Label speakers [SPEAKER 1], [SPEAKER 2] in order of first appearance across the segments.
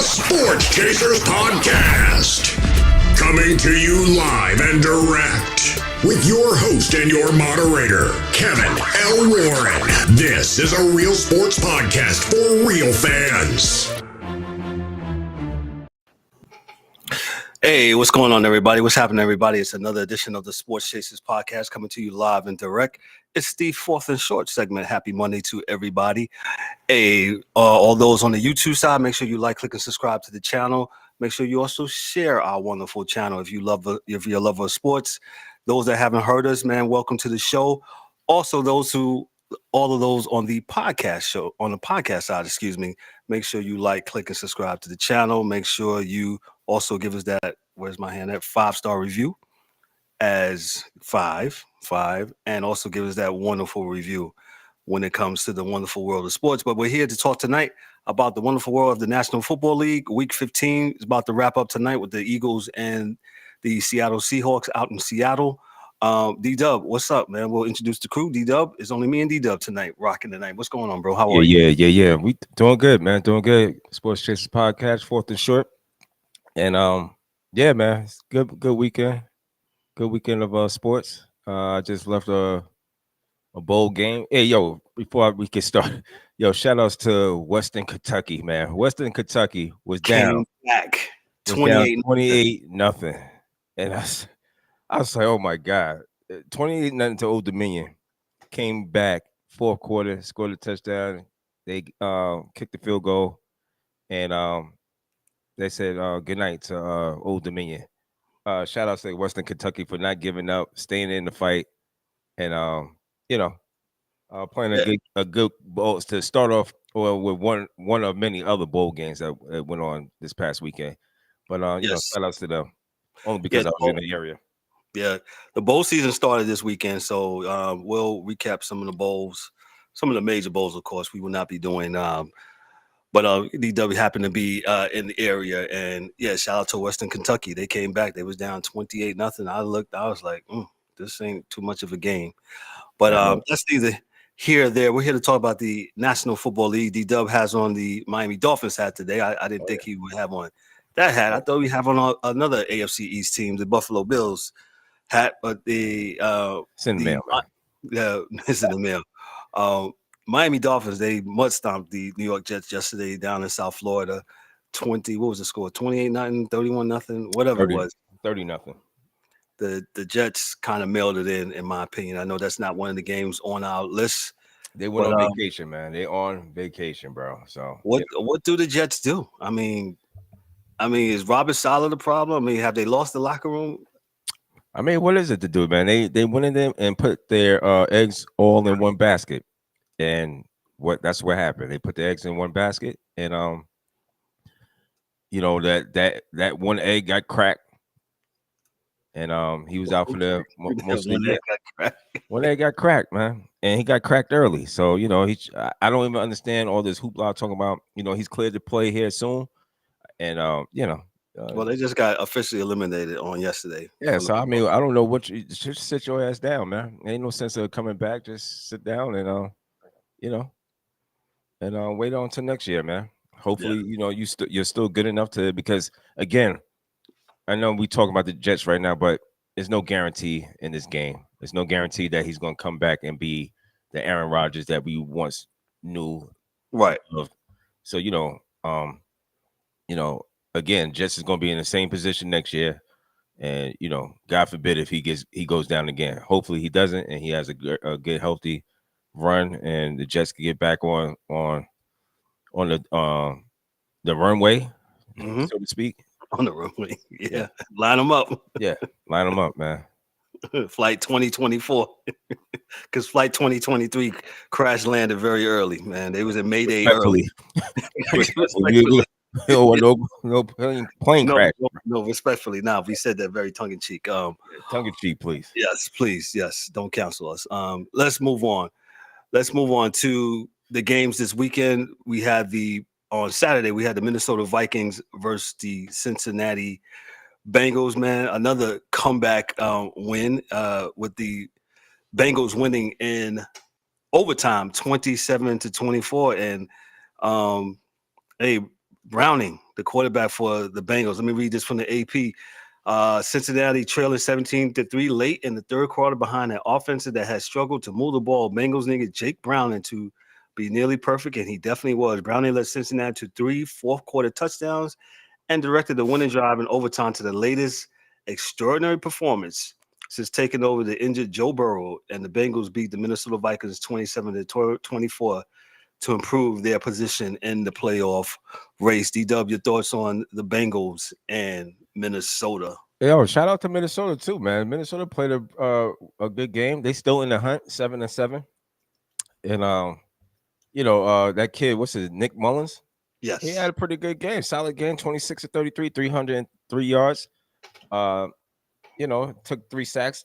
[SPEAKER 1] Sport Chasers Podcast. Coming to you live and direct with your host and your moderator, Kevin L. Warren. This is a real sports podcast for real fans.
[SPEAKER 2] Hey, what's going on, everybody? What's happening, everybody? It's another edition of the Sports Chasers Podcast coming to you live and direct. It's the fourth and short segment. Happy Monday to everybody. Hey, all those on the YouTube side, make sure you like, click, and subscribe to the channel. Make sure you also share our wonderful channel if you're a lover of sports. Those that haven't heard us, man, welcome to the show. Also, all of those on the podcast show, on the podcast side, make sure you like, click, and subscribe to the channel. Make sure you also give us that, where's my hand at, 5-star review as five, and also give us that wonderful review when it comes to the wonderful world of sports. But we're here to talk tonight about the wonderful world of the National Football League. Week 15 is about to wrap up tonight with the Eagles and the Seattle Seahawks out in Seattle. D-Dub, what's up, man? We'll introduce the crew. D-Dub, it's only me and D-Dub tonight, rocking tonight. What's going on, bro? How are you?
[SPEAKER 3] Yeah. We doing good, man. Doing good. Sports Chasers Podcast, fourth and short. And yeah, man, it's good weekend. Good weekend of sports. I just left a bowl game. Hey, yo, before we get started, shout outs to Western Kentucky, man. Western Kentucky was down.
[SPEAKER 2] Came back
[SPEAKER 3] 28-0. And I was like, oh my God. 28-0 to Old Dominion. Came back fourth quarter, scored a touchdown. They kicked the field goal. And they said good night to Old Dominion. Shout out to Western Kentucky for not giving up, staying in the fight, and playing a good bowl to start off with one of many other bowl games that went on this past weekend. But shout outs to them only because I was in the area.
[SPEAKER 2] Yeah, the bowl season started this weekend, so we'll recap some of the bowls, some of the major bowls. Of course, we will not be doing. But DW happened to be in the area, and yeah, shout out to Western Kentucky. They came back. They was down 28-0. I was like, this ain't too much of a game. But that's neither here or there. We're here to talk about the National Football League. D-Dub has on the Miami Dolphins hat today. I didn't think he would have on that hat. I thought we'd have on another AFC East team, the Buffalo Bills hat, but
[SPEAKER 3] it's in the mail.
[SPEAKER 2] Yeah, it's in the mail. Miami Dolphins, they mud stomped the New York Jets yesterday down in South Florida. 20, what was the score? 28-0, 31-0, whatever
[SPEAKER 3] 30,
[SPEAKER 2] it was.
[SPEAKER 3] 30-0.
[SPEAKER 2] The Jets kind of mailed it in my opinion. I know that's not one of the games on our list.
[SPEAKER 3] They went on vacation, man. They on vacation, bro. So
[SPEAKER 2] what do the Jets do? I mean, is Robert Saleh the problem? I mean, have they lost the locker room?
[SPEAKER 3] I mean, what is it to do, man? They went in there and put their eggs all in one basket. And that's what happened. They put the eggs in one basket, and that one egg got cracked, and he was out for the most of the year. One egg got cracked, man, and he got cracked early. So I don't even understand all this hoopla talking about. He's cleared to play here soon, and
[SPEAKER 2] well, they just got officially eliminated on yesterday.
[SPEAKER 3] Yeah, so I mean, I don't know what you just sit your ass down, man. Ain't no sense of coming back. Just sit down and and wait on till next year, man. Hopefully, you're still good enough to, because again, I know we talk about the Jets right now, but there's no guarantee in this game. There's no guarantee that he's going to come back and be the Aaron Rodgers that we once knew.
[SPEAKER 2] Right.
[SPEAKER 3] So again, Jets is going to be in the same position next year, and God forbid if he goes down again. Hopefully he doesn't, and he has a good healthy run, and the Jets can get back on the runway, so to speak.
[SPEAKER 2] On the runway, yeah. Line them up.
[SPEAKER 3] Yeah, line them up, man.
[SPEAKER 2] Flight 2024, because Flight 2023 crash landed very early, man. They was in Mayday early.
[SPEAKER 3] No plane crash.
[SPEAKER 2] No, respectfully. Now, we said that very tongue in cheek.
[SPEAKER 3] Tongue in cheek, please.
[SPEAKER 2] Yes, please. Yes, don't cancel us. Let's move on. Let's move on to the games this weekend. On Saturday, we had the Minnesota Vikings versus the Cincinnati Bengals, man. Another comeback win with the Bengals winning in overtime, 27-24. And hey, Browning, the quarterback for the Bengals. Let me read this from the AP. Cincinnati trailing 17-3 late in the third quarter behind an offense that has struggled to move the ball. Bengals needed Jake Browning to be nearly perfect, and he definitely was. Browning led Cincinnati to 3 fourth-quarter touchdowns and directed the winning drive in overtime to the latest extraordinary performance since taking over the injured Joe Burrow, and the Bengals beat the Minnesota Vikings 27-24 to improve their position in the playoff race. DW, your thoughts on the Bengals and Minnesota?
[SPEAKER 3] Yo, shout out to Minnesota too, man. Minnesota played a good game. They still in the hunt, 7-7. And that kid, what's his Nick Mullins?
[SPEAKER 2] Yes.
[SPEAKER 3] He had a pretty good game, solid game, 26-33, 303 yards. Took 3 sacks.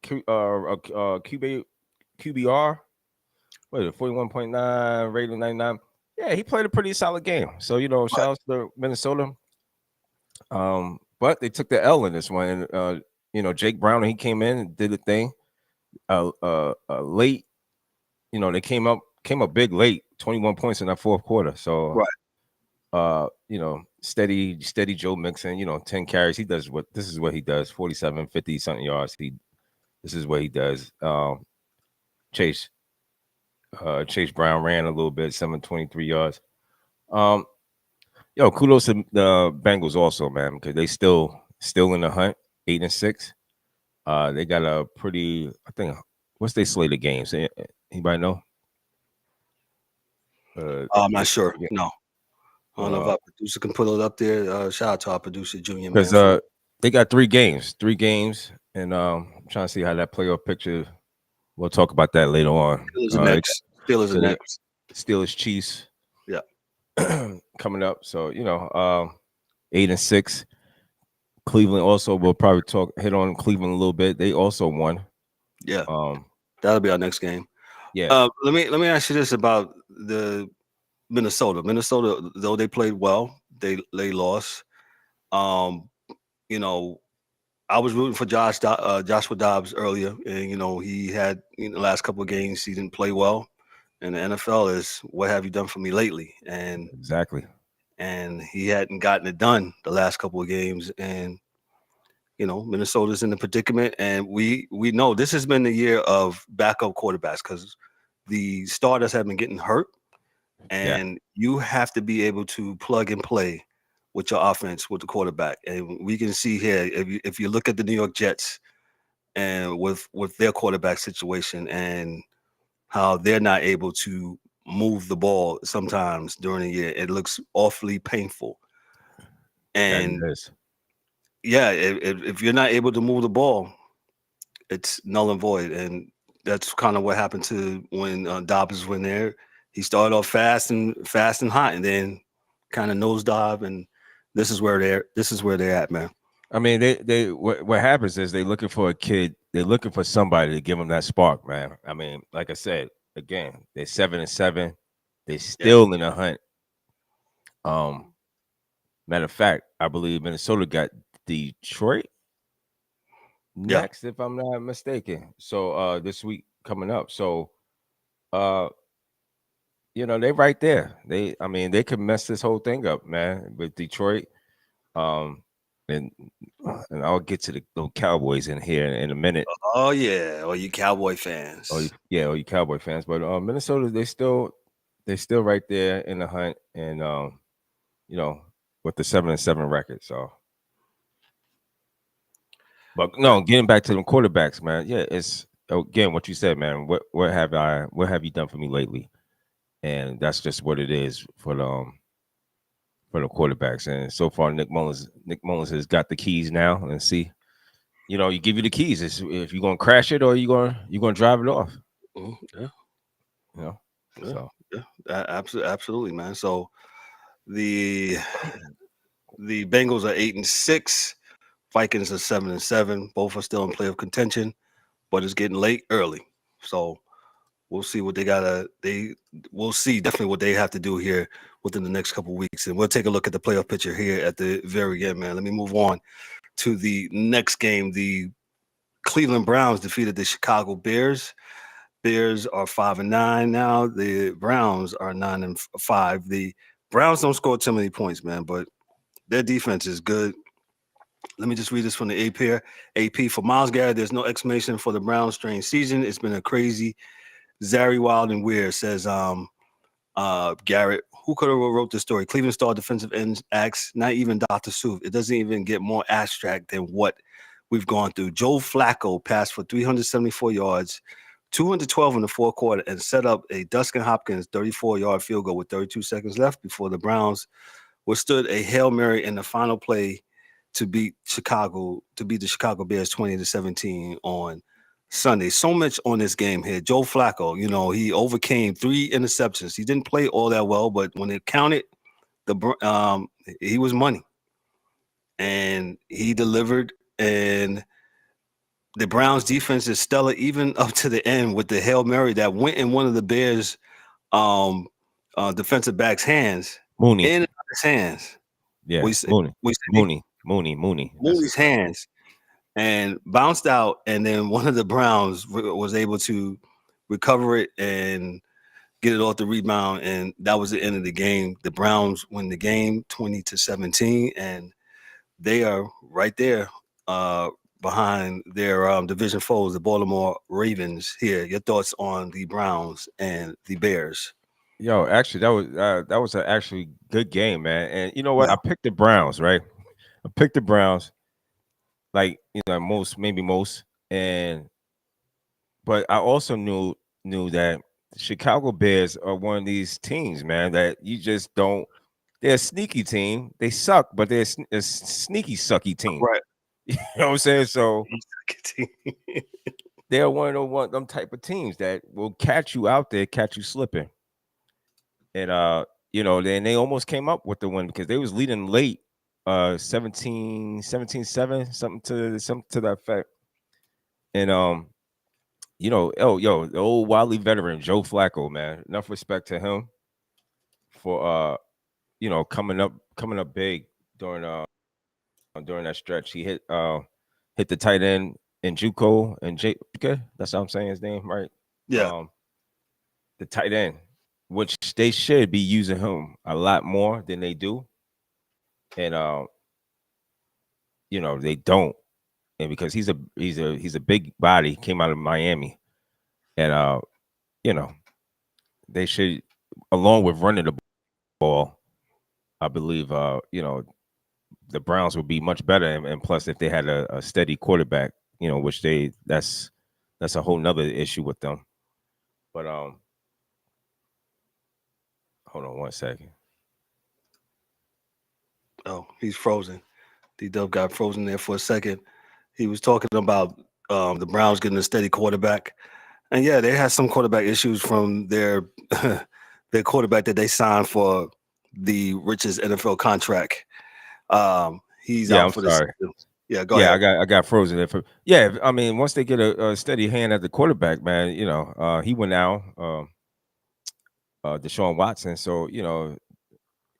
[SPEAKER 3] QBR, what is it, 41.9, rating 99. Yeah, he played a pretty solid game. So, shout out to Minnesota. But they took the L in this one. And Jake Brown, he came in and did the thing. Late, they came up big late, 21 points in that fourth quarter. So steady Joe Mixon, 10 carries. This is what he does, 47, 50 something yards. This is what he does. Chase Brown ran a little bit, 723 yards. Kudos to the Bengals also, man, because they still in the hunt, 8-6. They got a pretty, I think, what's their slate of games? Anybody know?
[SPEAKER 2] I'm not sure. Yeah. No. I don't know if our producer can put it up there. Shout out to our producer, Junior.
[SPEAKER 3] Because they got 3 games, and I'm trying to see how that playoff picture. We'll talk about that later on.
[SPEAKER 2] Steelers are next.
[SPEAKER 3] Steelers, Chiefs.
[SPEAKER 2] Yeah.
[SPEAKER 3] Coming up. So, 8-6. Cleveland also, we'll probably hit on Cleveland a little bit. They also won.
[SPEAKER 2] Yeah. That'll be our next game.
[SPEAKER 3] Yeah.
[SPEAKER 2] Let me ask you this about the Minnesota. Minnesota, though they played well, they lost. I was rooting for Joshua Dobbs earlier, and he had the last couple of games he didn't play well. And the NFL is, what have you done for me lately? And
[SPEAKER 3] exactly.
[SPEAKER 2] And he hadn't gotten it done the last couple of games, and Minnesota's in the predicament. And we know this has been the year of backup quarterbacks because the starters have been getting hurt, and you have to be able to plug and play with your offense with the quarterback. And we can see here, if you look at the New York Jets and with their quarterback situation and how they're not able to move the ball sometimes during the year, it looks awfully painful. And if you're not able to move the ball, it's null and void. And that's kind of what happened to when Dobbs went there. He started off fast and hot, and then kind of nosedive. And this is where they're at, man.
[SPEAKER 3] I mean, what happens is they're looking for a kid. They're looking for somebody to give them that spark, man. I mean, like I said, again, they're 7-7. They're still in the hunt. Matter of fact, I believe Minnesota got Detroit next, if I'm not mistaken. So this week coming up. So they're right there. They could mess this whole thing up, man, with Detroit. And I'll get to the Cowboys in here in a minute.
[SPEAKER 2] Oh yeah, all you Cowboy fans.
[SPEAKER 3] All you Cowboy fans. But Minnesota, they're still right there in the hunt, and with the 7-7 record. So, but no, getting back to them quarterbacks, man. Yeah, it's again what you said, man. What have you done for me lately? And that's just what it is for the quarterbacks. And so far, Nick Mullins has got the keys now. Let's see. You give you the keys. It's if you're gonna crash it or you're gonna drive it off.
[SPEAKER 2] Absolutely, man. So the Bengals are 8-6, Vikings are 7-7. Both are still in playoff contention, but it's getting late early. So we'll see what we'll see definitely what they have to do here within the next couple of weeks. And we'll take a look at the playoff picture here at the very end, man. Let me move on to the next game. The Cleveland Browns defeated the Chicago Bears. Bears are 5-9 now. The Browns are 9-5. The Browns don't score too many points, man, but their defense is good. Let me just read this from the AP here. AP for Miles Garrett. There's no explanation for the Browns' strange season. It's been a crazy, Zary Wild and weird. Says Garrett. Who could have wrote this story? Cleveland Star defensive ends acts. Not even Dr. Seuss. It doesn't even get more abstract than what we've gone through. Joe Flacco passed for 374 yards, 212 in the fourth quarter, and set up a Dustin Hopkins 34-yard field goal with 32 seconds left before the Browns withstood a Hail Mary in the final play to beat the Chicago Bears 20-17 on Sunday. So much on this game here. Joe Flacco, he overcame 3 interceptions. He didn't play all that well, but when it counted, he was money. And he delivered, and the Browns defense is stellar even up to the end with the Hail Mary that went in one of the Bears defensive back's hands.
[SPEAKER 3] Mooney.
[SPEAKER 2] In his hands.
[SPEAKER 3] Yeah,
[SPEAKER 2] Mooney's hands, and bounced out, and then one of the Browns was able to recover it and get it off the rebound, and that was the end of the game. The Browns win the game 20-17, and they are right there behind their division foes, the Baltimore Ravens. Here, your thoughts on the Browns and the Bears?
[SPEAKER 3] Yo, actually, that was an actually good game, man. And you know what? Yeah. I picked the Browns, right? I picked the Browns, like most, but I also knew that the Chicago Bears are one of these teams, man, that you just don't. They're a sneaky team. They suck, but they're a sneaky, sucky team,
[SPEAKER 2] right?
[SPEAKER 3] You know what I'm saying? So they're one of them type of teams that will catch you out there, catch you slipping. And then they almost came up with the win because they was leading late, 17-7, something to that effect. And the old wily veteran Joe Flacco, man, enough respect to him for coming up big during that stretch. He hit the tight end in JUCO and okay, that's how I'm saying his name, right?
[SPEAKER 2] Yeah.
[SPEAKER 3] The tight end, which they should be using him a lot more than they do. And they don't. And because he's a big body, came out of Miami. And they should, along with running the ball, I believe the Browns would be much better. And plus if they had a steady quarterback, which that's a whole nother issue with them. But hold on one second.
[SPEAKER 2] Oh, he's frozen. D-Dub got frozen there for a second. He was talking about the Browns getting a steady quarterback. And yeah, they had some quarterback issues from their quarterback that they signed for the richest NFL contract. He's out for this. Yeah, go ahead.
[SPEAKER 3] I got frozen there. I mean, once they get a steady hand at the quarterback, man, he went out, Deshaun Watson. So,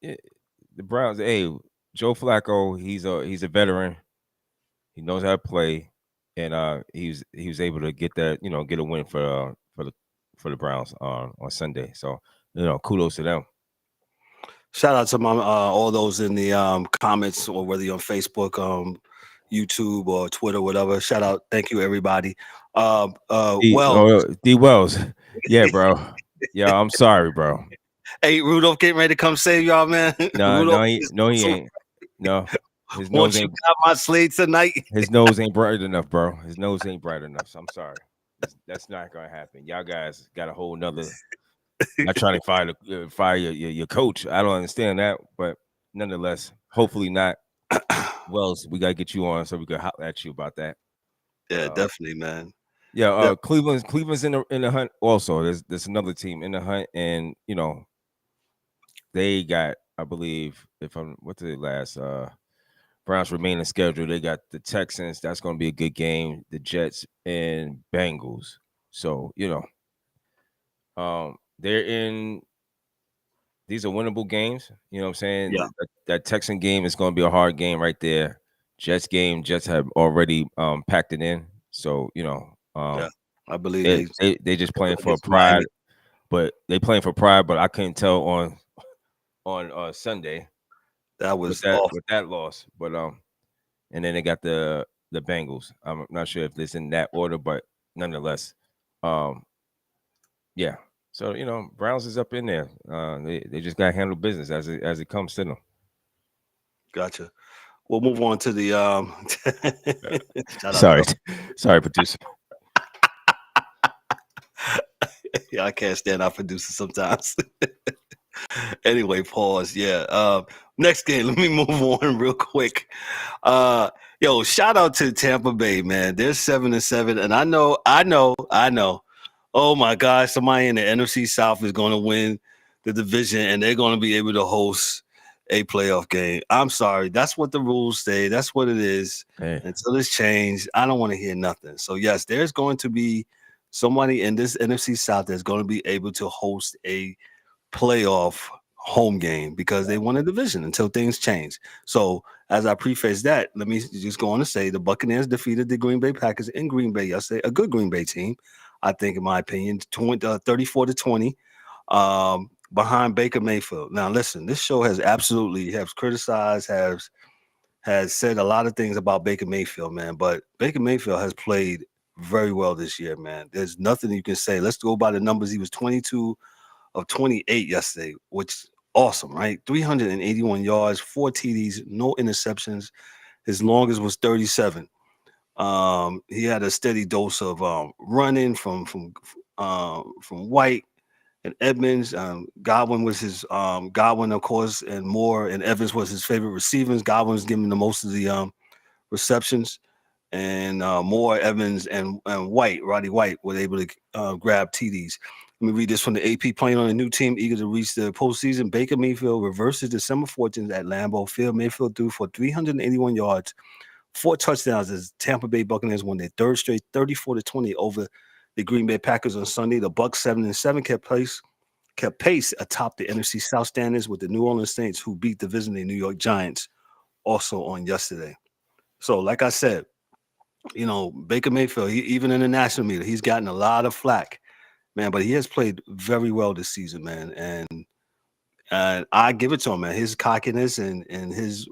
[SPEAKER 3] the Browns, hey, Joe Flacco, he's a veteran. He knows how to play, and he was able to get that, get a win for the Browns on Sunday. So, kudos to them.
[SPEAKER 2] Shout out to all those in the comments, or whether you're on Facebook, YouTube, or Twitter, whatever. Shout out, thank you, everybody.
[SPEAKER 3] D Wells, yeah, bro. Yeah, I'm sorry, bro.
[SPEAKER 2] Hey, Rudolph getting ready to come save y'all, man.
[SPEAKER 3] No, he ain't. No, his nose ain't.
[SPEAKER 2] Got my slate tonight.
[SPEAKER 3] His nose ain't bright enough, bro. His nose ain't bright enough. So I'm sorry. That's not gonna happen. Y'all guys got a whole nother. Not trying to fire your coach. I don't understand that, but nonetheless, hopefully not. Wells, we gotta get you on so we can holler at you about that.
[SPEAKER 2] Yeah, definitely, man.
[SPEAKER 3] Yeah, Cleveland's in the hunt. Also, there's another team in the hunt, and they got, I believe, what's the last Browns remaining schedule? They got the Texans. That's going to be a good game. The Jets and Bengals. So they're in. These are winnable games. You know what I'm saying?
[SPEAKER 2] Yeah.
[SPEAKER 3] That Texan game is going to be a hard game right there. Jets have already packed it in. So
[SPEAKER 2] yeah, I believe
[SPEAKER 3] they just playing for pride, but they playing for pride. But I couldn't tell on Sunday
[SPEAKER 2] That
[SPEAKER 3] with
[SPEAKER 2] was off.
[SPEAKER 3] that loss. But and then they got the Bengals. I'm not sure if it's in that order, but nonetheless, yeah. So Browns is up in there. They just got to handle business as it comes to them.
[SPEAKER 2] Gotcha. We'll move on to the shout out.
[SPEAKER 3] Sorry, sorry, producer.
[SPEAKER 2] Yeah, I can't stand our producer sometimes. Anyway, pause. Yeah. Next game. Let me move on real quick. Yo, shout out to Tampa Bay, man. They're 7-7, and I know. Oh my gosh, somebody in the NFC South is going to win the division, and they're going to be able to host a playoff game. I'm sorry, that's what the rules say. That's what it is.
[SPEAKER 3] Hey.
[SPEAKER 2] Until it's changed, I don't want to hear nothing. So yes, there's going to be somebody in this NFC South that's going to be able to host a playoff home game because they won a division until things change. So as I preface that, let me just go on to say the Buccaneers defeated the Green Bay Packers in Green Bay yesterday, a good Green Bay team, I think, in my opinion, 34-20 behind Baker Mayfield. Now, listen, this show has criticized, has said a lot of things about Baker Mayfield, man, but Baker Mayfield has played very well this year, man. There's nothing you can say. Let's go by the numbers. He was 22 of 28 yesterday, which awesome, right? 381 yards, 4 TDs, no interceptions. His longest was 37. He had a steady dose of running from White and Edmonds. Godwin was his Godwin, of course, and Moore and Evans was his favorite receivers. Godwin was giving the most of the receptions, and Moore, Evans, and Roddy White, were able to grab TDs. Let me read this from the AP. Playing on a new team, eager to reach the postseason, Baker Mayfield reverses December fortunes at Lambeau Field. Mayfield threw for 381 yards, 4 touchdowns as Tampa Bay Buccaneers won their third straight 34-20 over the Green Bay Packers on Sunday. The Bucs 7-7 kept pace atop the NFC South standings with the New Orleans Saints, who beat the visiting New York Giants also on yesterday. So, like I said, Baker Mayfield, even in the national media, he's gotten a lot of flack, man, but he has played very well this season, man. And I give it to him, man. His cockiness and his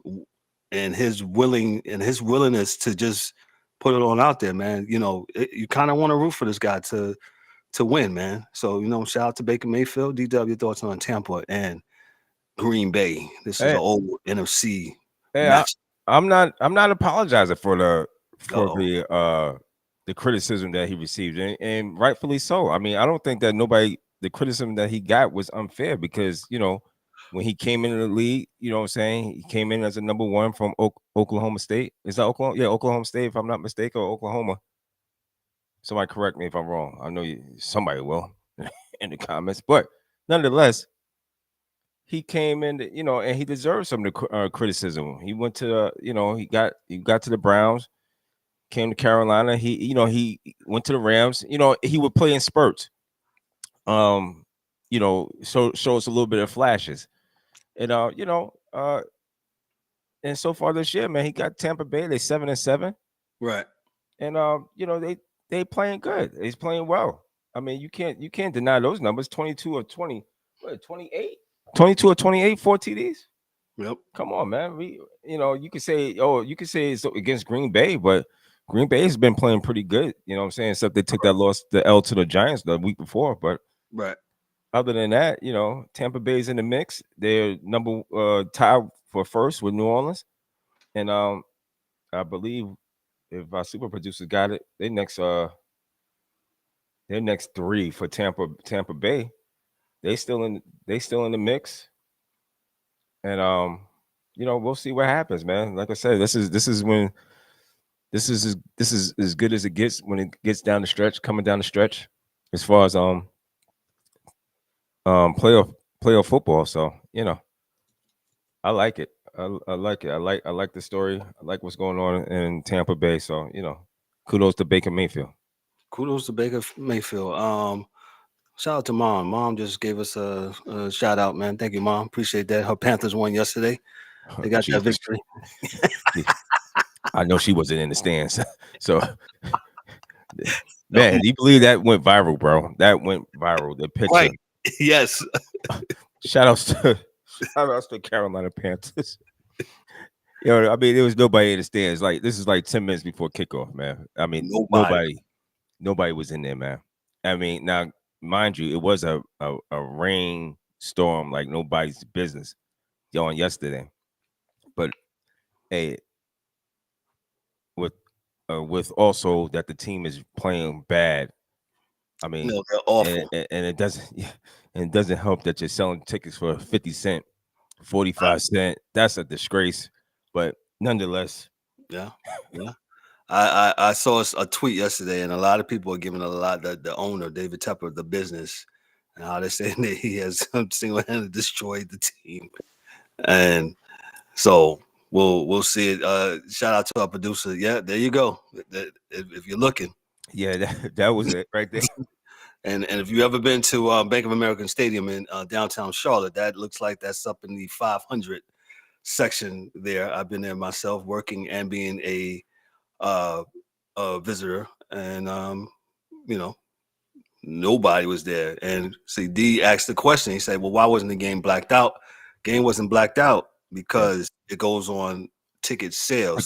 [SPEAKER 2] willingness to just put it on out there, man. You kind of want to root for this guy to win, man. So, shout out to Baker Mayfield. DW, thoughts on Tampa and Green Bay. This is an old NFC match.
[SPEAKER 3] I'm not apologizing for the criticism that he received, and rightfully so. I mean, I don't think that the criticism that he got was unfair because when he came into the league, you know what I'm saying, he came in as a number 1 from Oklahoma State. Is that Oklahoma? Yeah, Oklahoma State, if I'm not mistaken, or Oklahoma. Somebody correct me if I'm wrong. I know somebody will in the comments, but nonetheless, he came in, and he deserves some of the criticism. He went to, he got to the Browns, came to Carolina. He went to the Rams. He would play in spurts. So show us a little bit of flashes, and and so far this year, man, he got Tampa Bay. They 7-7,
[SPEAKER 2] right?
[SPEAKER 3] And they playing good. He's playing well. I mean, you can't deny those numbers. 22 or 20, 28. 22 or 28, 4 TDs.
[SPEAKER 2] Yep.
[SPEAKER 3] Come on, man. You could say it's against Green Bay, but Green Bay has been playing pretty good. You know what I'm saying? Except they took that loss, the L to the Giants the week before. But
[SPEAKER 2] right.
[SPEAKER 3] Other than that, Tampa Bay's in the mix. They're tied for first with New Orleans, and I believe if our super producer got it, their next 3 for Tampa Bay. They still in the mix, and we'll see what happens, man. Like I said, this is as good as it gets when it gets down the stretch, coming down the stretch, as far as playoff football. So I like it. I like it. I like the story. I like what's going on in Tampa Bay. So kudos to Baker Mayfield.
[SPEAKER 2] Kudos to Baker Mayfield. Shout out to Mom. Mom just gave us a shout out, man. Thank you, Mom. Appreciate that. Her Panthers won yesterday. They got that victory.
[SPEAKER 3] I know she wasn't in the stands. So, man, do you believe that went viral, bro? That went viral. The picture.
[SPEAKER 2] Right. Yes.
[SPEAKER 3] Shout outs Shout out to the Carolina Panthers. I mean, there was nobody in the stands. Like, this is like 10 minutes before kickoff, man. I mean, nobody was in there, man. I mean, now, mind you, it was a rain storm like nobody's business on yesterday. But hey, with also that the team is playing bad. I mean,
[SPEAKER 2] no, they're awful.
[SPEAKER 3] And it doesn't help that you're selling tickets for 50 cents, 45 cents. That's a disgrace. But nonetheless,
[SPEAKER 2] yeah. I saw a tweet yesterday, and a lot of people are giving a lot the owner, David Tepper, the business, and how they're saying that he has single-handedly destroyed the team. And so we'll see it. Shout out to our producer. Yeah, there you go. If you're looking.
[SPEAKER 3] Yeah, that was it right there.
[SPEAKER 2] And if you ever been to Bank of America Stadium in downtown Charlotte, that looks like that's up in the 500 section there. I've been there myself, working and being a visitor, and nobody was there. And see, D asked the question. He said, "Well, why wasn't the game blacked out?" Game wasn't blacked out because it goes on ticket sales.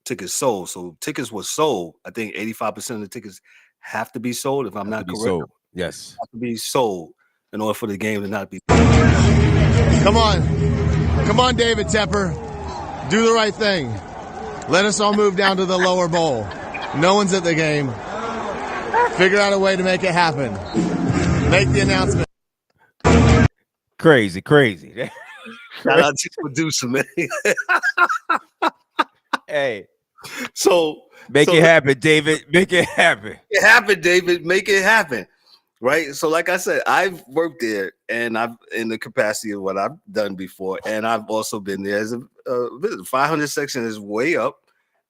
[SPEAKER 2] Tickets sold. So tickets were sold. I think 85% of the tickets have to be sold. If I'm not correct,
[SPEAKER 3] sold. Yes,
[SPEAKER 2] have to be sold in order for the game to not be.
[SPEAKER 4] Come on, David Tepper, do the right thing. Let us all move down to the lower bowl. No one's at the game. Figure out a way to make it happen. Make the announcement.
[SPEAKER 3] Crazy.
[SPEAKER 2] Shout out to the producer, man.
[SPEAKER 3] Hey,
[SPEAKER 2] so
[SPEAKER 3] it happen, David. Make it happen.
[SPEAKER 2] It happened, David. Make it happen. Right. So, like I said, I've worked there, and I've in the capacity of what I've done before, and I've also been there as a visitor. 500 section is way up,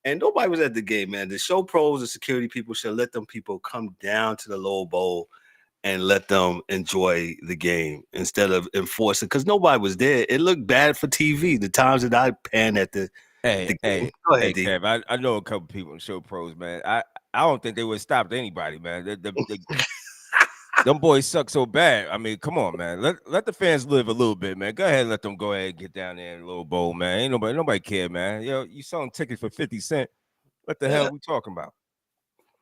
[SPEAKER 2] and nobody was at the game, man. The show pros, the security people should let them people come down to the lower bowl and let them enjoy the game instead of enforcing, because nobody was there. It looked bad for TV. The times that I panned at the game. Go ahead, D.
[SPEAKER 3] Kev, I know a couple people in show pros, man. I don't think they would have stopped anybody, man. Them boys suck so bad. I mean, come on, man. Let the fans live a little bit, man. Go ahead and let them go ahead and get down there in a little bowl, man. Ain't nobody care, man. You selling tickets for 50 cents. What the hell are we talking about?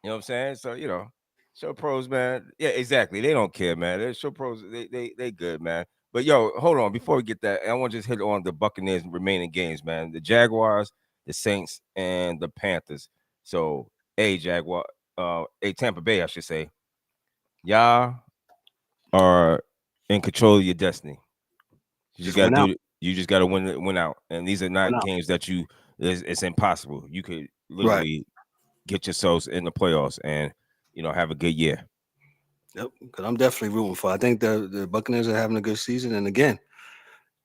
[SPEAKER 3] You know what I'm saying? So, show pros, man. Yeah, exactly. They don't care, man. They're show pros, they good, man. But hold on. Before we get that, I want to just hit on the Buccaneers remaining games, man. The Jaguars, the Saints, and the Panthers. So, Tampa Bay, I should say. Y'all are in control of your destiny. You just got to win out. And these are not games that it's impossible. You could literally get yourselves in the playoffs and have a good year.
[SPEAKER 2] Yep, because I'm definitely rooting for. I think the Buccaneers are having a good season. And again,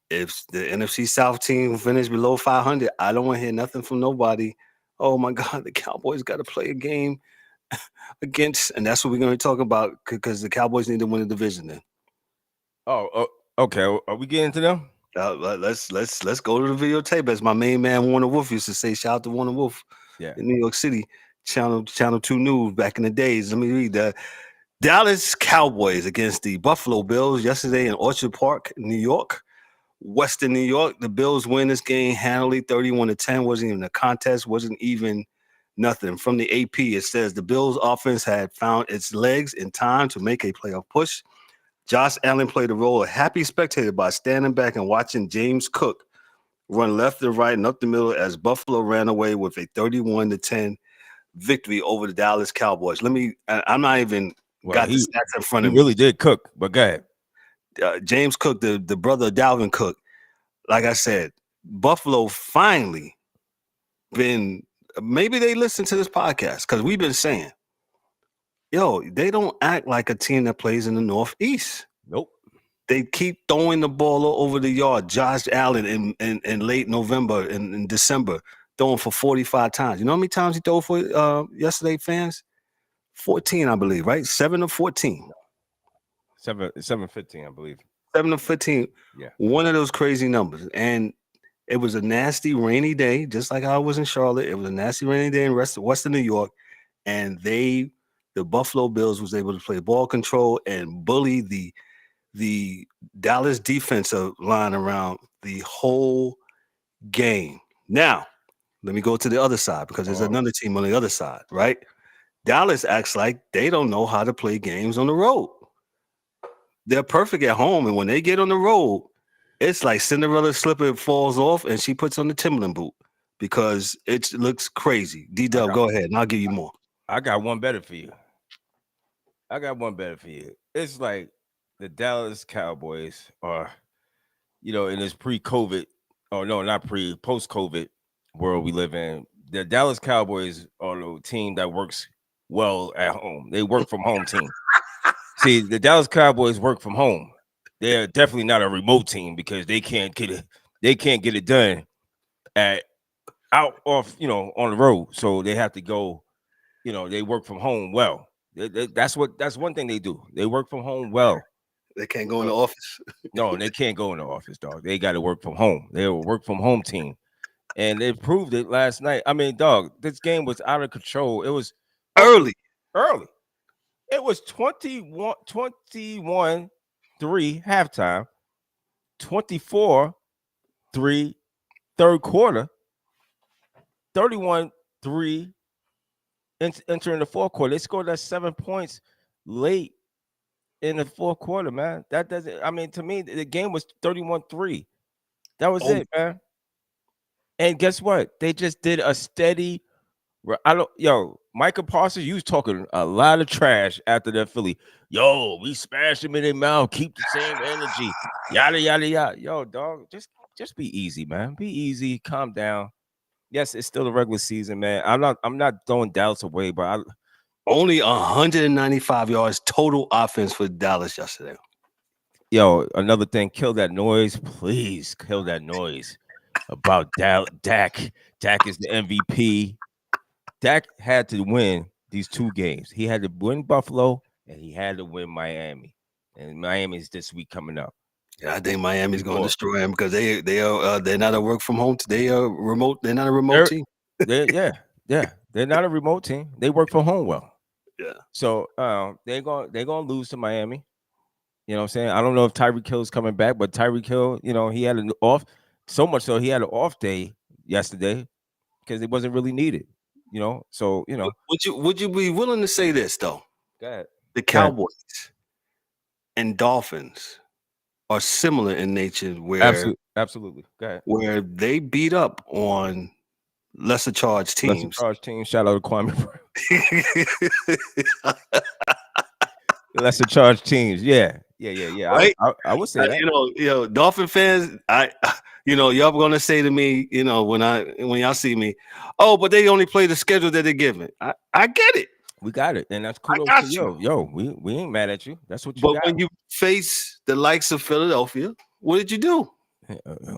[SPEAKER 2] if the NFC South team finish below 500, I don't want to hear nothing from nobody. Oh my God, the Cowboys got to play a game against, and that's what we're going to talk about, because the Cowboys need to win the division. Then.
[SPEAKER 3] Oh, okay. Are we getting to them?
[SPEAKER 2] Let's go to the videotape, as my main man Warner Wolf used to say. Shout out to Warner Wolf, in New York City, Channel 2 News back in the days. Let me read that. Dallas Cowboys against the Buffalo Bills yesterday in Orchard Park, New York. Western New York, the Bills win this game handily, 31-10. Wasn't even a contest, wasn't even nothing. From the AP, it says the Bills offense had found its legs in time to make a playoff push. Josh Allen played the role of happy spectator by standing back and watching James Cook run left and right and up the middle as Buffalo ran away with a 31-10 victory over the Dallas Cowboys. I'm not even got the stats in front of me.
[SPEAKER 3] He really did cook, but go ahead.
[SPEAKER 2] James Cook, the brother of Dalvin Cook, like I said, Buffalo finally maybe they listen to this podcast, because we've been saying, they don't act like a team that plays in the Northeast.
[SPEAKER 3] Nope.
[SPEAKER 2] They keep throwing the ball all over the yard. Josh Allen in late November and in December, throwing for 45 times. You know how many times he threw for yesterday, fans? 14, I believe, right? 7 of 14.
[SPEAKER 3] 7-15, I believe.
[SPEAKER 2] 7 of 15.
[SPEAKER 3] Yeah. One
[SPEAKER 2] of those crazy numbers. And it was a nasty, rainy day, just like I was in Charlotte. It was a nasty, rainy day in Western New York. And the Buffalo Bills was able to play ball control and bully the the Dallas defensive line around the whole game. Now, let me go to the other side because there's another team on the other side, right? Dallas acts like they don't know how to play games on the road. They're perfect at home, and when they get on the road, it's like Cinderella slipper falls off and she puts on the Timberland boot because it looks crazy. D-Dub, go ahead, and I'll give you more.
[SPEAKER 3] I got one better for you. It's like the Dallas Cowboys are, in this pre-COVID, post-COVID world we live in. The Dallas Cowboys are the team that works well at home. They work from home team. See, the Dallas Cowboys work from home. They're definitely not a remote team because they can't get it done on the road. So they have to go. They work from home well. That's one thing they do. They work from home well.
[SPEAKER 2] They can't go in the office.
[SPEAKER 3] No, they can't go in the office, dog. They got to work from home. They're a work from home team, and they proved it last night. I mean, dog, this game was out of control. It was
[SPEAKER 2] early.
[SPEAKER 3] It was 21-3 halftime, 24-3 third quarter, 31-3 entering the fourth quarter. They scored that 7 points late in the fourth quarter, man. That doesn't, I mean, to me, the game was 31-3. That was it, man. And guess what? They just did a steady. Micah Parsons, you was talking a lot of trash after that Philly. Yo, we smashed them in their mouth. Keep the same energy. Yada yada yada. Yo, dog, just be easy, man. Be easy. Calm down. Yes, it's still a regular season, man. I'm not throwing Dallas away, but
[SPEAKER 2] only 195 yards total offense for Dallas yesterday.
[SPEAKER 3] Yo, another thing, kill that noise, please. Kill that noise about Dak. Dak is the MVP. Dak had to win these two games. He had to win Buffalo and he had to win Miami. And Miami's this week coming up.
[SPEAKER 2] Yeah, I think Miami's going to destroy him because they're not a work from home. They are remote. They're not a remote team.
[SPEAKER 3] They're not a remote team. They work from home well.
[SPEAKER 2] Yeah.
[SPEAKER 3] So they're gonna lose to Miami. You know what I'm saying? I don't know if Tyreek Hill's coming back, but Tyreek Hill, he had an off. So much so he had an off day yesterday because it wasn't really needed. So
[SPEAKER 2] Would you be willing to say this though?
[SPEAKER 3] Go ahead.
[SPEAKER 2] The Cowboys and Dolphins are similar in nature, where
[SPEAKER 3] absolutely. Go ahead.
[SPEAKER 2] Where they beat up on lesser charged teams.
[SPEAKER 3] Shout out to Kwame Brown. Lesser charged teams. Yeah.
[SPEAKER 2] Right?
[SPEAKER 3] I would say that.
[SPEAKER 2] Dolphin fans, y'all gonna say to me, when y'all see me, oh, but they only play the schedule that they're given. I get it.
[SPEAKER 3] We got it, and that's cool. Yo, we ain't mad at you. That's what you got.
[SPEAKER 2] But when you face the likes of Philadelphia, what did you do?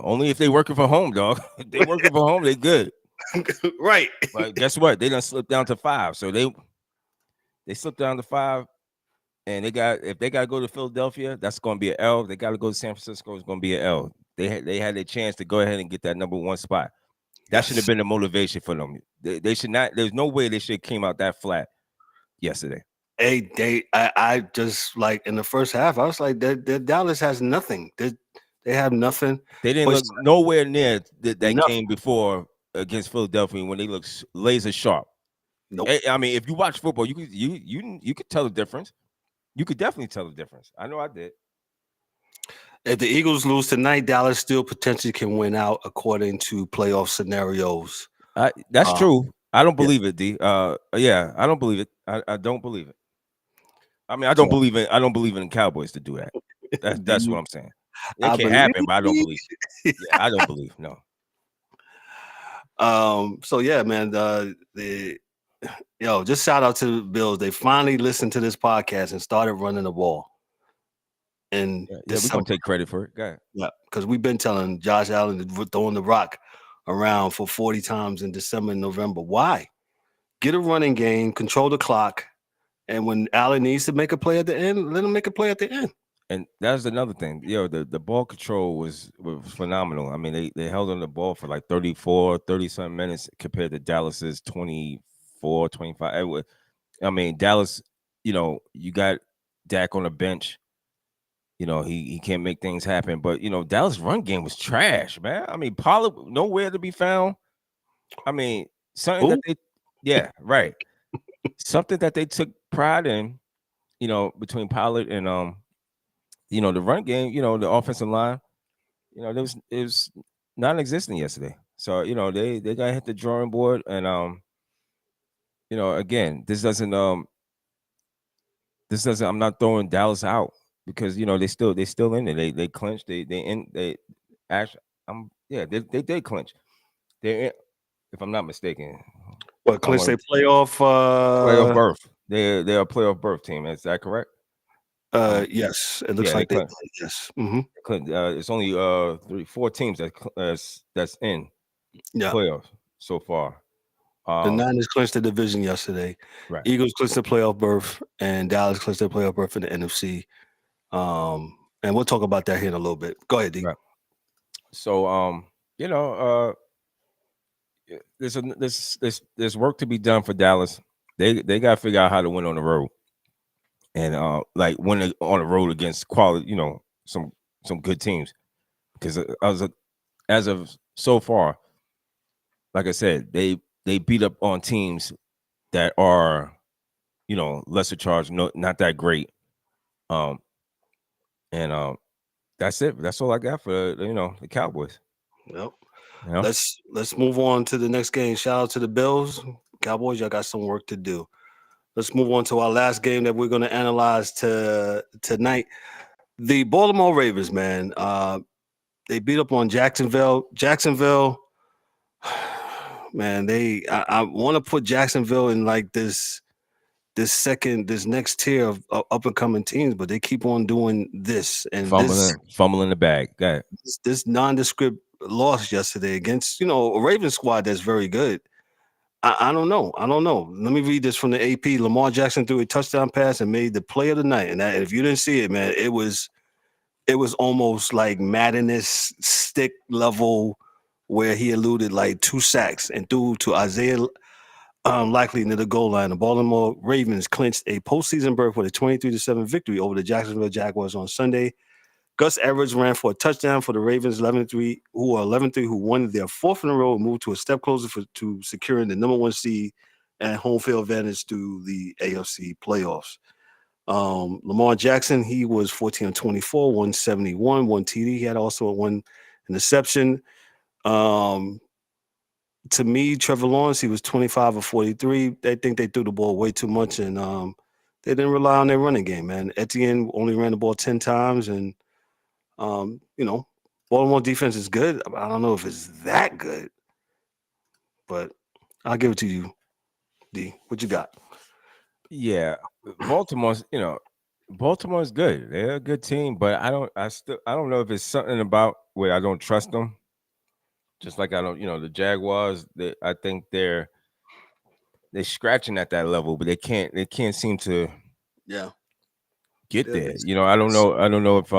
[SPEAKER 3] Only if they working from home, dog. If they working from home, they good.
[SPEAKER 2] Right.
[SPEAKER 3] But guess what? They done slipped down to 5. So they slipped down to 5. And if they got to go to Philadelphia, that's going to be an L. They got to go to San Francisco, it's going to be an L. They had a chance to go ahead and get that number 1 spot. That should have been a motivation for them. They should not. There's no way they should have came out that flat yesterday.
[SPEAKER 2] I just like in the first half, I was like, that Dallas has nothing. They have nothing.
[SPEAKER 3] They didn't look nowhere near that game before against Philadelphia when they look laser sharp.
[SPEAKER 2] Nope.
[SPEAKER 3] I mean, if you watch football, you could tell the difference. You could definitely tell the difference. I know I did.
[SPEAKER 2] If the Eagles lose tonight, Dallas still potentially can win out according to playoff scenarios.
[SPEAKER 3] That's true. I don't believe it, D. I don't believe it. I don't believe it. I mean, I don't believe in the Cowboys to do that. That's what I'm saying. It can happen, but I don't believe it. Yeah, I don't believe. No.
[SPEAKER 2] So yeah, man. Just shout out to the Bills. They finally listened to this podcast and started running the ball. And
[SPEAKER 3] we're gonna take credit for it. Go ahead.
[SPEAKER 2] Yeah, because we've been telling Josh Allen to throwing the rock around for 40 times in December and November. Why? Get a running game, control the clock, and when Allen needs to make a play at the end, let him make a play at the end.
[SPEAKER 3] And that's another thing. The ball control was phenomenal. I mean, they held on the ball for like 30-something minutes compared to Dallas's 24, 25. I mean, Dallas, you got Dak on the bench. he can't make things happen. But Dallas' run game was trash, man. I mean, Pollard nowhere to be found. I mean, something that right, something that they took pride in, between Pollard and the run game, the offensive line, it was non-existent yesterday. So they got to hit the drawing board, and again, this doesn't. I'm not throwing Dallas out because they still in it. They clinched. They actually they did clinch. They, if I'm not mistaken,
[SPEAKER 2] What, clinch they playoff
[SPEAKER 3] berth. They're a playoff berth team. Is that correct?
[SPEAKER 2] Yes, it looks like they did. Yes.
[SPEAKER 3] It's only 3-4 teams that's in playoffs so far.
[SPEAKER 2] The Niners clinched the division yesterday.
[SPEAKER 3] Right.
[SPEAKER 2] Eagles clinched the playoff berth, and Dallas clinched their playoff berth in the NFC. And we'll talk about that here in a little bit. Go ahead, D.
[SPEAKER 3] Right. So, there's work to be done for Dallas. They got to figure out how to win on the road, and win on the road against quality, some good teams. Because as of so far, like I said, they beat up on teams that are, lesser charged, not that great. That's it. That's all I got for the Cowboys.
[SPEAKER 2] Yep. Let's move on to the next game. Shout out to the Bills. Cowboys, y'all got some work to do. Let's move on to our last game that we're going to analyze tonight. The Baltimore Ravens, man. They beat up on Jacksonville. Jacksonville, man, I want to put Jacksonville in like this next tier of up and coming teams, but they keep on doing this and
[SPEAKER 3] fumbling the bag. Got it.
[SPEAKER 2] This nondescript loss yesterday against a Ravens squad that's very good. I don't know. Let me read this from the AP. Lamar Jackson threw a touchdown pass and made the play of the night. And if you didn't see it, man, it was almost like Madden's stick level, where he eluded like 2 sacks and threw to Isaiah likely near the goal line. The Baltimore Ravens clinched a postseason berth with a 23-7 victory over the Jacksonville Jaguars on Sunday. Gus Edwards ran for a touchdown for the Ravens, 11-3, who won their 4th in a row and moved to a step closer to securing the number 1 seed and home field advantage through the AFC playoffs. Lamar Jackson, he was 14-24, 171, 1 TD. He had also 1 interception. To me, Trevor Lawrence, he was 25 of 43. They think they threw the ball way too much, and they didn't rely on their running game, man. Etienne only ran the ball 10 times, and Baltimore defense is good. I don't know if it's that good, but I'll give it to you, D. What you got?
[SPEAKER 3] Yeah, Baltimore's good. They're a good team, but I don't know if it's something about where I don't trust them. Just like I don't, the Jaguars, I think they're scratching at that level, but they can't seem to get there. I don't know if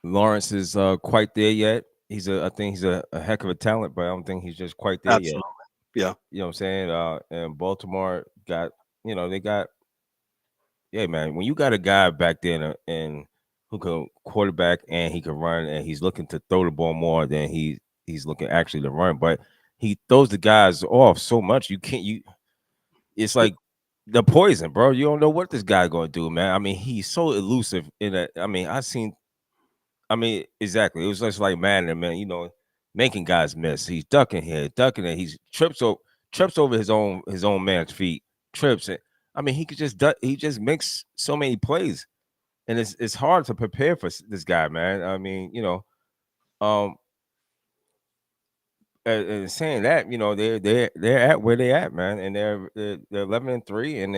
[SPEAKER 3] Lawrence is quite there yet. I think he's a heck of a talent, but I don't think he's just quite there yet.
[SPEAKER 2] Yeah.
[SPEAKER 3] You know what I'm saying? And Baltimore got, they got, man, when you got a guy back there and who can quarterback and he can run and he's looking to throw the ball more than he's looking actually to run, but he throws the guys off so much it's like the poison, bro. You don't know what this guy gonna do, man. I mean, he's so elusive exactly. It was just like Madden, man, making guys miss. He's ducking here, ducking it. He trips over his own man's feet, trips it. I mean, he just makes so many plays. And it's hard to prepare for this guy, man. I mean, and saying that, they're at where they at, man, and they're 11-3, and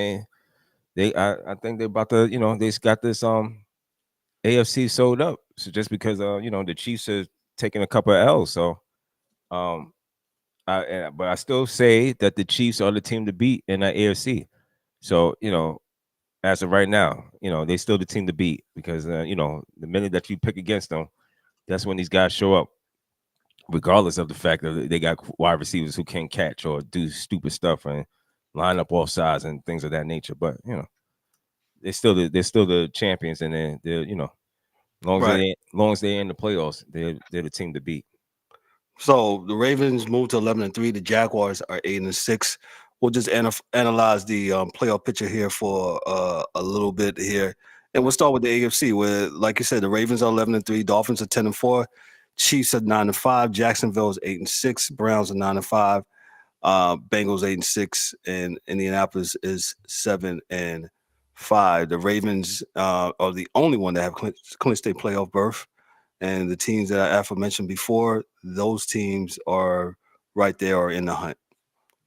[SPEAKER 3] I think they're about to, they got this AFC sold up. So just because the Chiefs are taking a couple of L's, so but I still say that the Chiefs are the team to beat in that AFC. So as of right now, they still the team to beat because, the minute that you pick against them, that's when these guys show up, regardless of the fact that they got wide receivers who can't catch or do stupid stuff and line up off sides and things of that nature. But, they're still the champions, and they're long as they're in the playoffs, they're the team to beat.
[SPEAKER 2] So the Ravens moved to 11-3. The Jaguars are 8-6. We'll just analyze the playoff picture here for a little bit here, and we'll start with the AFC, where, like you said, the Ravens are 11-3, Dolphins are 10-4, Chiefs are 9-5, Jacksonville is 8-6, Browns are 9-5, Bengals 8-6, and Indianapolis is 7-5. The Ravens are the only one that have clinched a playoff berth. And the teams that I aforementioned before, those teams are right there or in the hunt.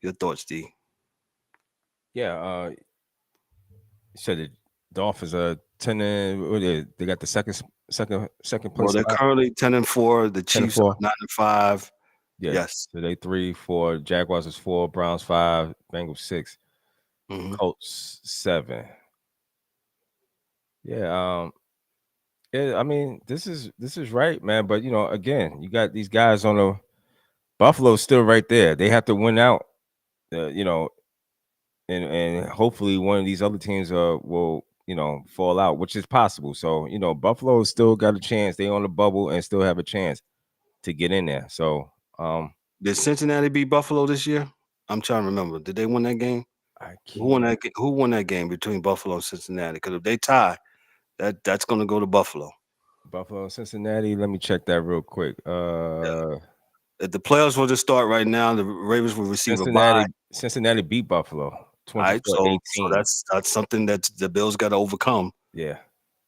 [SPEAKER 2] Your thoughts, D?
[SPEAKER 3] Yeah, you said the Dolphins are 10 and they got the second place.
[SPEAKER 2] Well, they're currently 10-4. The Chiefs are 9-5.
[SPEAKER 3] Yeah,
[SPEAKER 2] yes.
[SPEAKER 3] So they 3-4. Jaguars is 4. Browns 5. Bengals 6. Colts 7. Yeah. Yeah. I mean, this is right, man. But again, you got these guys on the Buffalo's still right there. They have to win out. And hopefully one of these other teams will fall out, which is possible. So Buffalo still got a chance. They on the bubble and still have a chance to get in there. So
[SPEAKER 2] did Cincinnati beat Buffalo this year? I'm trying to remember. Did they win that game? Who won that game between Buffalo and Cincinnati? Because if they tie, that's going to go to Buffalo.
[SPEAKER 3] Buffalo and Cincinnati. Let me check that real quick.
[SPEAKER 2] If the playoffs were to start right now, the Ravens will receive a bye.
[SPEAKER 3] Cincinnati beat Buffalo.
[SPEAKER 2] All right, so that's something that the Bills got to overcome.
[SPEAKER 3] Yeah.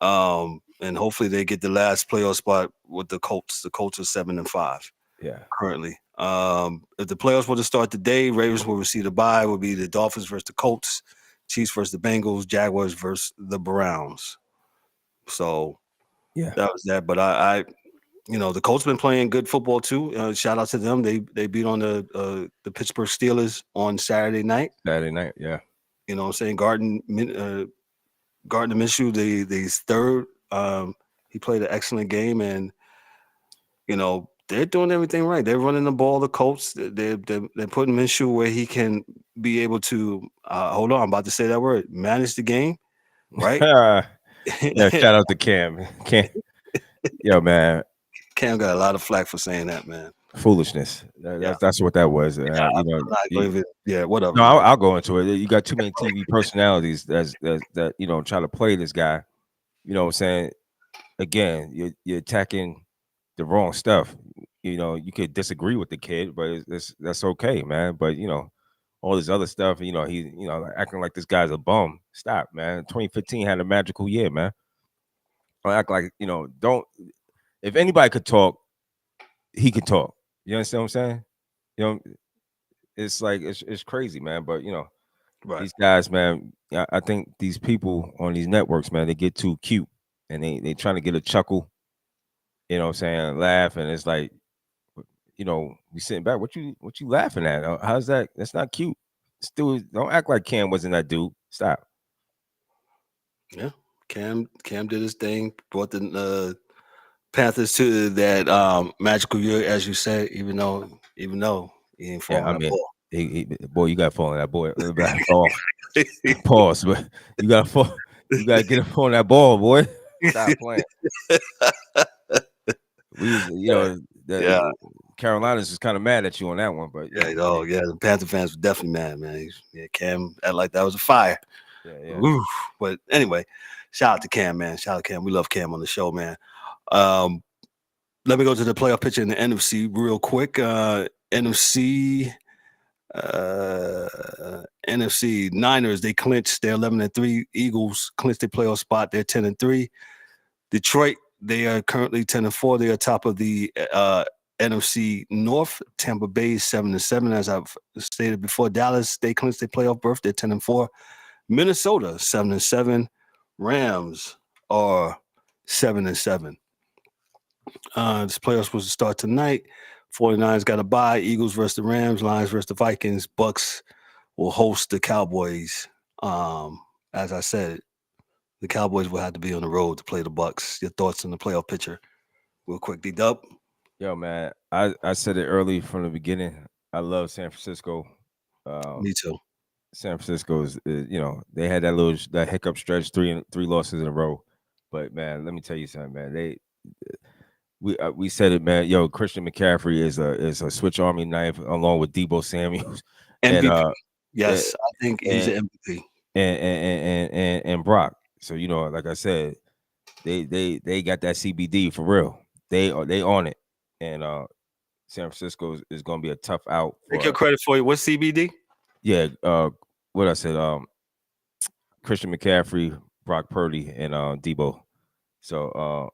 [SPEAKER 2] And hopefully they get the last playoff spot with the Colts. The Colts are 7-5.
[SPEAKER 3] Yeah.
[SPEAKER 2] Currently. If the playoffs were to start today, Ravens will receive a bye. Will be the Dolphins versus the Colts, Chiefs versus the Bengals, Jaguars versus the Browns. So
[SPEAKER 3] yeah,
[SPEAKER 2] that was that. But I the Colts been playing good football too. Shout out to them. They beat on the Pittsburgh Steelers on Saturday night.
[SPEAKER 3] Yeah.
[SPEAKER 2] You know what I'm saying? Gardner Minshew, the third. He played an excellent game, and they're doing everything right. They're running the ball. The Colts, they're putting Minshew where he can be able to. Hold on, I'm about to say that word. Manage the game, right?
[SPEAKER 3] Yeah. Shout out to Cam. Yo, man.
[SPEAKER 2] Cam got a lot of flack for saying that, man.
[SPEAKER 3] Foolishness. That's what that was. Whatever. No, I'll go into it. You got too many TV personalities that try to play this guy. You know what I'm saying? Again, you're attacking the wrong stuff. You could disagree with the kid, but that's okay, man. But all this other stuff, he acting like this guy's a bum. Stop, man. 2015 had a magical year, man. Don't act like don't. If anybody could talk, he could talk. You understand what I'm saying? It's like it's crazy, man. But
[SPEAKER 2] right.
[SPEAKER 3] These guys, man. I think these people on these networks, man, they get too cute and they trying to get a chuckle. You know what I'm saying? Laugh, and it's like, we sitting back. What you laughing at? How's that? That's not cute. Still, don't act like Cam wasn't that dude. Stop.
[SPEAKER 2] Yeah, Cam did his thing. Brought the Panthers to that magical year, as you said. Even though he ain't falling that ball.
[SPEAKER 3] Boy, you got to fall on that boy. Pause, but you got to fall. You got to get up on that ball, boy. Stop playing. Carolina's just kind of mad at you on that one, but
[SPEAKER 2] the Panther fans were definitely mad, man. Cam acted like that was a fire.
[SPEAKER 3] Yeah.
[SPEAKER 2] Oof. But anyway, shout out to Cam, man. Shout out to Cam. We love Cam on the show, man. Let me go to the playoff picture in the NFC real quick. NFC Niners, they clinched. They're 11-3. Eagles clinched their playoff spot. They're 10-3. Detroit, they are currently 10-4. They are top of the NFC North. Tampa Bay 7-7, as I've stated before. Dallas, they clinched their playoff berth. They're 10-4. Minnesota 7-7. Rams are 7-7. This playoffs was to start tonight. 49ers got a bye. Eagles versus the Rams. Lions versus the Vikings. Bucks will host the Cowboys. As I said, the Cowboys will have to be on the road to play the Bucks. Your thoughts on the playoff picture, real quick, D-Dub?
[SPEAKER 3] Yo, man, I said it early from the beginning. I love San Francisco.
[SPEAKER 2] Me too.
[SPEAKER 3] San Francisco's, they had that hiccup stretch, three losses in a row. But man, let me tell you something, man. We said it, man. Yo, Christian McCaffrey is a switch army knife along with Debo Samuels and
[SPEAKER 2] MVP.
[SPEAKER 3] and
[SPEAKER 2] Yes, I think he's
[SPEAKER 3] and
[SPEAKER 2] an MVP.
[SPEAKER 3] and Brock. So like I said, they got that CBD for real. They on it, and San Francisco is going to be a tough out.
[SPEAKER 2] Take your credit for you. What's CBD?
[SPEAKER 3] Yeah, what I said, Christian McCaffrey, Brock Purdy, and Debo. So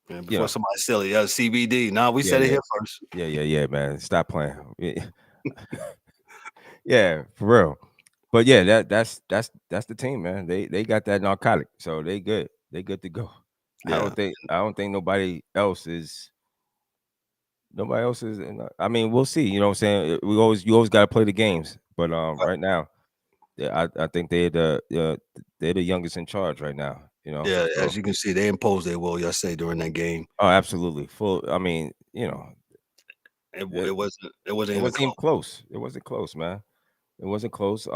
[SPEAKER 2] before somebody steal it, CBD. Nah, we said it here first.
[SPEAKER 3] Yeah, man. Stop playing. Yeah, for real. But yeah, that's the team, man. They got that narcotic, so they good. They good to go.
[SPEAKER 2] Yeah.
[SPEAKER 3] I don't think nobody else is. Nobody else is. I mean, we'll see. You know what I'm saying? You always got to play the games. But right now, I think they're the youngest in charge right now.
[SPEAKER 2] Yeah,
[SPEAKER 3] so,
[SPEAKER 2] as you can see, they imposed their will yesterday during that game.
[SPEAKER 3] Oh, absolutely. Full. I mean,
[SPEAKER 2] it wasn't
[SPEAKER 3] even close. It wasn't close, man. It wasn't close.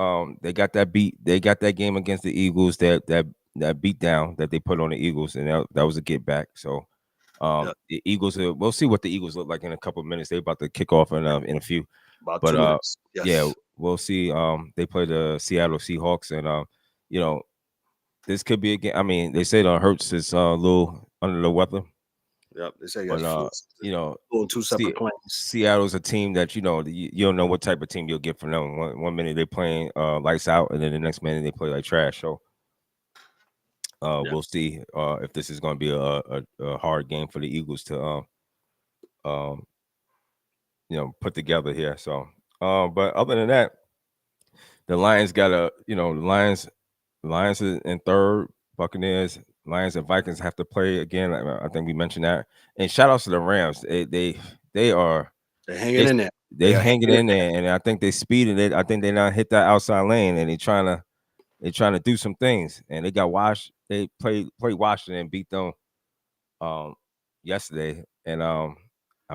[SPEAKER 3] They got that beat. They got that game against the Eagles. That beat down that they put on the Eagles, and that was a get back. So, the Eagles. We'll see what the Eagles look like in a couple of minutes. They're about to kick off in a few.
[SPEAKER 2] About 2 minutes. Yes.
[SPEAKER 3] Yeah, we'll see. They play the Seattle Seahawks, and this could be a game. I mean, they say Hurts is a little under the weather.
[SPEAKER 2] Yep, they say
[SPEAKER 3] two
[SPEAKER 2] separate planes.
[SPEAKER 3] Seattle's a team that you don't know what type of team you'll get from them. One minute they're playing lights out, and then the next minute they play like trash. So we'll see if this is going to be a hard game for the Eagles to put together here. So but other than that, the Lions got Lions is in third, Buccaneers, Lions and Vikings have to play again. I think we mentioned that. And shout outs to the Rams. They're
[SPEAKER 2] hanging in there.
[SPEAKER 3] They're hanging in there, and I think they speeded it. I think they now hit that outside lane, and they're trying to do some things. And they got washed. They played Washington and beat them yesterday. And I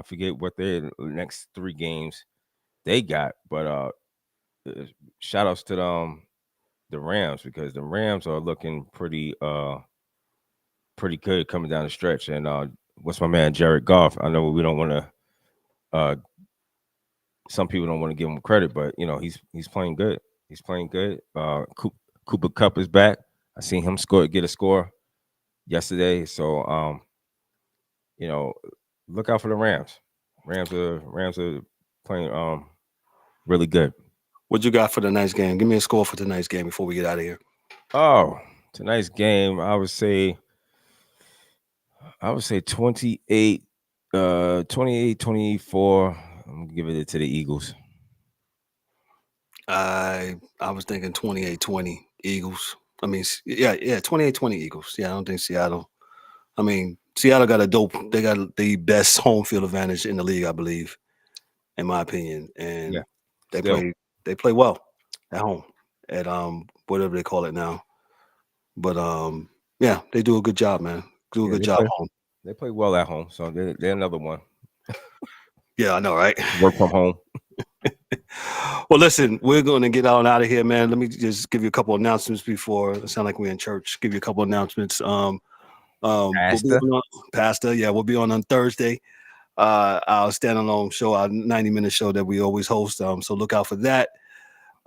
[SPEAKER 3] forget what their next 3 games they got, but shout outs to the Rams, because the Rams are looking pretty good coming down the stretch. And what's my man Jared Goff? I know we don't want to. Some people don't want to give him credit, but he's playing good. He's playing good. Cooper Kupp is back. I seen him get a score yesterday. So look out for the Rams. Rams are playing really good.
[SPEAKER 2] What you got for tonight's game? Give me a score for tonight's game before we get out of here.
[SPEAKER 3] Oh, tonight's game, I would say 28, 24. I'm gonna give it to the Eagles.
[SPEAKER 2] I was thinking 28-20 Eagles. I mean, 28-20 Eagles. Yeah, I don't think Seattle. I mean, Seattle got they got the best home field advantage in the league, I believe, in my opinion. And they play well at home at whatever they call it now. But they do a good job, man. Do a good job at home.
[SPEAKER 3] They play well at home, so they're another one.
[SPEAKER 2] Yeah, I know, right?
[SPEAKER 3] Work from home.
[SPEAKER 2] Well, listen, we're going to get on out of here, man. Let me just give you a couple of announcements before it sound like we're in church. Give you a couple of announcements. Pastor, we'll be on Thursday. Our standalone show, our 90-minute show that we always host. So look out for that.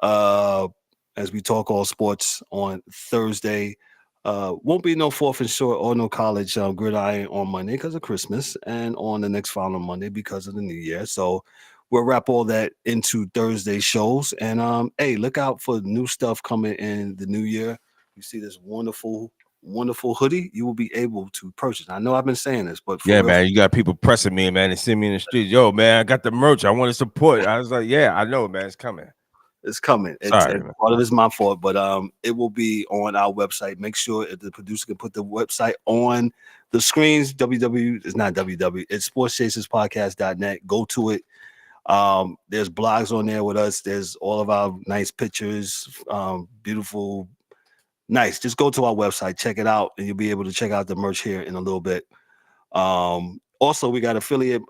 [SPEAKER 2] As we talk all sports on Thursday. Won't be no 4th and Short or no college gridiron on Monday because of Christmas, and on the next following Monday because of the New Year. So we'll wrap all that into Thursday shows. And hey, look out for new stuff coming in the new year. You see this wonderful hoodie you will be able to purchase. I know I've been saying this, but
[SPEAKER 3] man, you got people pressing me, man, and send me in the street. Yo, man, I got the merch. I want to support. I was like, yeah, I know, man, it's coming.
[SPEAKER 2] It's coming. Part of it's my fault, but it will be on our website. Make sure if the producer can put the website on the screens. It's not www. It's sportschaserspodcast.net. Go to it. There's blogs on there with us. There's all of our nice pictures, beautiful, nice. Just go to our website, check it out, and you'll be able to check out the merch here in a little bit. Also, we got affiliate.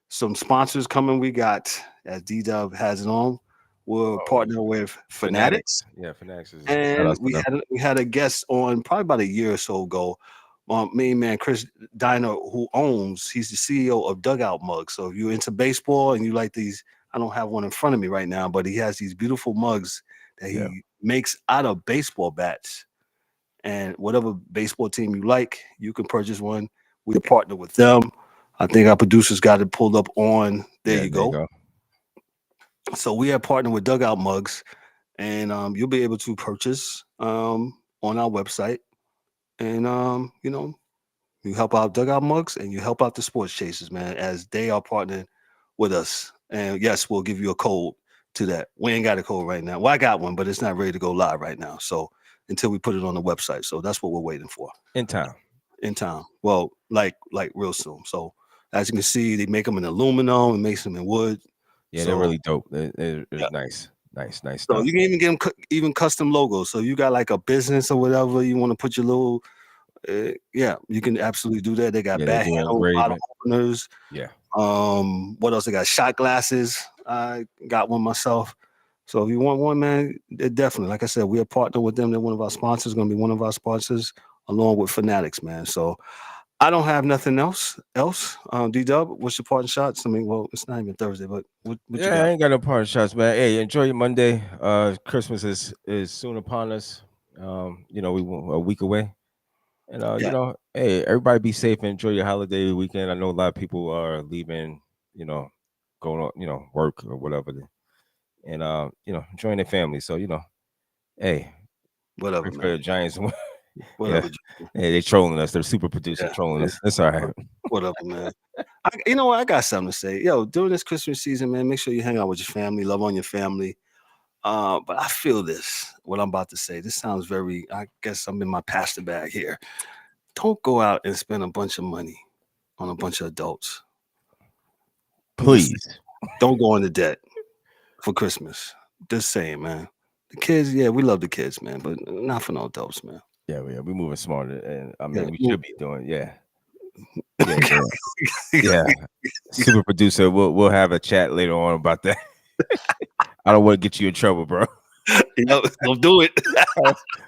[SPEAKER 2] Some sponsors coming. We got, as D-Dub has it on, We're partnering with Fanatics.
[SPEAKER 3] Yeah, Fanatics is.
[SPEAKER 2] And we had a guest on probably about a year or so ago. Main man Chris Diner, he's the CEO of Dugout Mugs. So if you're into baseball and you like these, I don't have one in front of me right now, but he has these beautiful mugs that he makes out of baseball bats. And whatever baseball team you like, you can purchase one. We partner with them. I think our producers got it pulled up on. There you go. So we are partnered with Dugout Mugs, and you'll be able to purchase on our website. And you help out Dugout Mugs and you help out the Sports Chasers, man, as they are partnering with us. And yes, we'll give you a code to that. We ain't got a code right now. Well, I got one, but it's not ready to go live right now. So until we put it on the website. So that's what we're waiting for. In time. Well, like real soon. So as you can see, they make them in aluminum and makes them in wood.
[SPEAKER 3] Yeah, they're really dope. It's nice. Nice
[SPEAKER 2] So
[SPEAKER 3] stuff.
[SPEAKER 2] you can even get them even custom logos. So you got like a business or whatever, you want to put your little, you can absolutely do that. They got bat handle, bottle openers.
[SPEAKER 3] Yeah.
[SPEAKER 2] What else? They got shot glasses. I got one myself. So if you want one, man, definitely. Like I said, we are partnered with them. They're one of our sponsors. Going to be one of our sponsors along with Fanatics, man. So I don't have nothing else. D-Dub, what's your parting shots? I mean, well, it's not even Thursday, but what you got?
[SPEAKER 3] I ain't got no parting shots, man. Hey, enjoy your Monday. Christmas is soon upon us. We a week away. And hey, everybody be safe and enjoy your holiday weekend. I know a lot of people are leaving, going on, work or whatever. And enjoying their family. So, hey,
[SPEAKER 2] whatever,
[SPEAKER 3] for the Giants.
[SPEAKER 2] Whatever.
[SPEAKER 3] Hey, they trolling us. They're super producer trolling us. That's all right.
[SPEAKER 2] Whatever, man. You know what? I got something to say. Yo, during this Christmas season, man, make sure you hang out with your family, love on your family. But I feel what I'm about to say. This sounds I guess I'm in my pastor bag here. Don't go out and spend a bunch of money on a bunch of adults.
[SPEAKER 3] Please.
[SPEAKER 2] Don't go into debt for Christmas. Just saying, man. The kids, we love the kids, man, but not for no adults, man.
[SPEAKER 3] Yeah, we're moving smarter, and I mean, we should be doing, yeah. Super producer, we'll have a chat later on about that. I don't want to get you in trouble, bro.
[SPEAKER 2] Don't do it.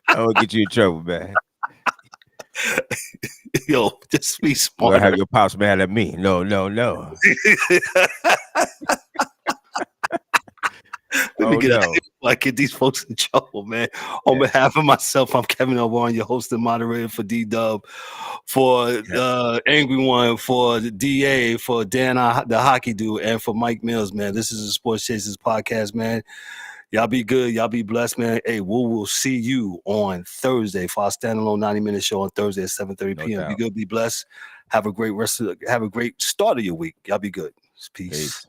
[SPEAKER 3] I won't get you in trouble, man.
[SPEAKER 2] Yo, just be smart.
[SPEAKER 3] We'll have your pops mad at me. No.
[SPEAKER 2] Let get these folks in trouble, man. On behalf of myself, I'm Kevin Elron, your host and moderator for D-Dub, for Angry One, for the DA, for Dan, the hockey dude, and for Mike Mills, man. This is the Sports Chasers podcast, man. Y'all be good. Y'all be blessed, man. Hey, we'll see you on Thursday for our standalone 90-minute show on Thursday at 7:30 p.m. Be good. Be blessed. Have a great start of your week. Y'all be good. Peace.